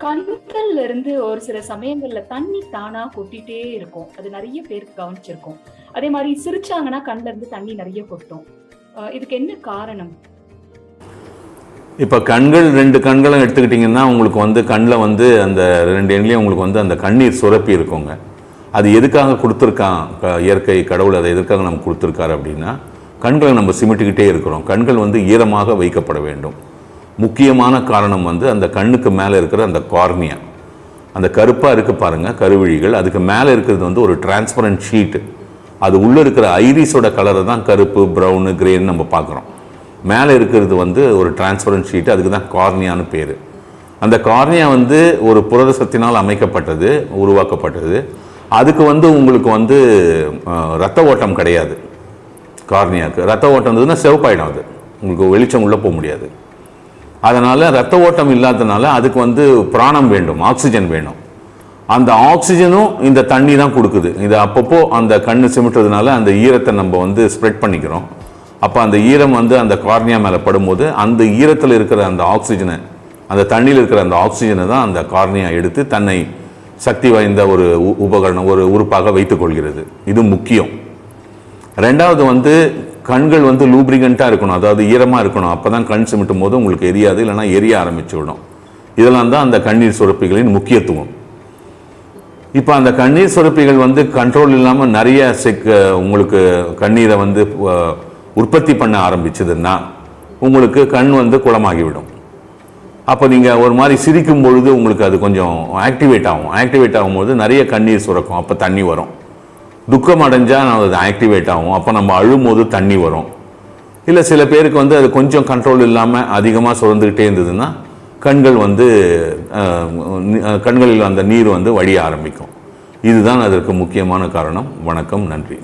கண்கள்ல இருந்து ஒரு சில சமயங்கள்ல தண்ணி தானா கொட்டிட்டே இருக்கும். அது நெறைய பேருக்கு கவனிச்சிருக்கோம். அதே மாரி சிரிச்சாங்கன்னா கண்ல இருந்து தண்ணி நெறைய கொட்டும். இதுக்கு என்ன காரணம்? இப்போ கண்கள் 2 கண்களும் எடுத்துக்கிட்டிங்கன்னா உங்களுக்கு வந்து கண்ணில் வந்து அந்த 2 எண்ணிலையும் உங்களுக்கு வந்து அந்த கண்ணீர் சுரப்பி இருக்குங்க. அது எதுக்காக கொடுத்துருக்கான் இயற்கை கடவுள் அதை எதுக்காக நம்ம கொடுத்துருக்காரு அப்படின்னா, கண்களை நம்ம சிமிட்டிக்கிட்டே இருக்கிறோம். கண்கள் வந்து ஈரமாக வைக்கப்பட வேண்டும். முக்கியமான காரணம் வந்து அந்த கண்ணுக்கு மேலே இருக்கிற அந்த கார்னியா, அந்த கருப்பாக இருக்குது பாருங்கள் கருவிழிகள், அதுக்கு மேலே இருக்கிறது வந்து ஒரு டிரான்ஸ்பரண்ட் ஷீட்டு. அது உள்ளே இருக்கிற ஐரிஸோட கலரை தான் கருப்பு, ப்ரௌனு, கிரேன்னு நம்ம பார்க்குறோம். மேலே இருக்கிறது வந்து ஒரு டிரான்ஸ்பரண்ட் ஷீட்டு, அதுக்கு தான் கார்னியான்னு பேர். அந்த கார்னியா வந்து ஒரு புரதசத்தினால் அமைக்கப்பட்டது, உருவாக்கப்பட்டது. அதுக்கு வந்து உங்களுக்கு வந்து ரத்த ஓட்டம் கிடையாது. கார்னியாவுக்கு ரத்த ஓட்டம் இருந்ததுன்னா சிவப்பாயிடும், அது உங்களுக்கு வெளிச்சம் உள்ளே போக முடியாது. அதனால் ரத்த ஓட்டம் இல்லாததுனால அதுக்கு வந்து பிராணம் வேண்டும், ஆக்சிஜன் வேணும். அந்த ஆக்சிஜனும் இந்த தண்ணி தான் கொடுக்குது. இது அப்பப்போ அந்த கண்ணு சிமிட்டுறதுனால அந்த ஈரத்தை நம்ம வந்து ஸ்ப்ரெட் பண்ணிக்கிறோம். அப்போ அந்த ஈரம் வந்து அந்த கார்னியா மேலே படும்போது அந்த ஈரத்தில் இருக்கிற அந்த ஆக்சிஜனை, அந்த தண்ணியில் இருக்கிற அந்த ஆக்சிஜனை தான் அந்த கார்னியா எடுத்து தன்னை சக்தி வாய்ந்த ஒரு உபகரணம், ஒரு உறுப்பாக வைத்துக்கொள்கிறது. இது முக்கியம். ரெண்டாவது வந்து கண்கள் வந்து லூப்ரிகண்ட்டாக இருக்கணும், அதாவது ஈரமாக இருக்கணும். அப்போ தான் கண் சிமிட்டும் போது உங்களுக்கு எரியாது, இல்லைனா எரிய ஆரம்பிச்சு விடும். இதெல்லாம் தான் அந்த கண்ணீர் சுரப்பிகளின் முக்கியத்துவம். இப்போ அந்த கண்ணீர் சுரப்பிகள் வந்து கண்ட்ரோல் இல்லாமல் நிறைய உங்களுக்கு கண்ணீரை வந்து உற்பத்தி பண்ண ஆரம்பிச்சதுன்னா உங்களுக்கு கண் வந்து குளமாகிவிடும். அப்போ நீங்கள் ஒரு மாதிரி சிரிக்கும் பொழுது உங்களுக்கு அது கொஞ்சம் ஆக்டிவேட் ஆகும்போது நிறைய கண்ணீர் சுரக்கும், அப்போ தண்ணி வரும். துக்கம் அடைஞ்சால் அது ஆக்டிவேட் ஆகும், அப்போ நம்ம அழும்போது தண்ணி வரும். இல்லை சில பேருக்கு வந்து அது கொஞ்சம் கண்ட்ரோல் இல்லாமல் அதிகமாக சுரந்துக்கிட்டே இருந்ததுன்னா கண்கள் வந்து கண்களில் அந்த நீர் வந்து வடிய ஆரம்பிக்கும். இதுதான் அதற்கு முக்கியமான காரணம். வணக்கம், நன்றி.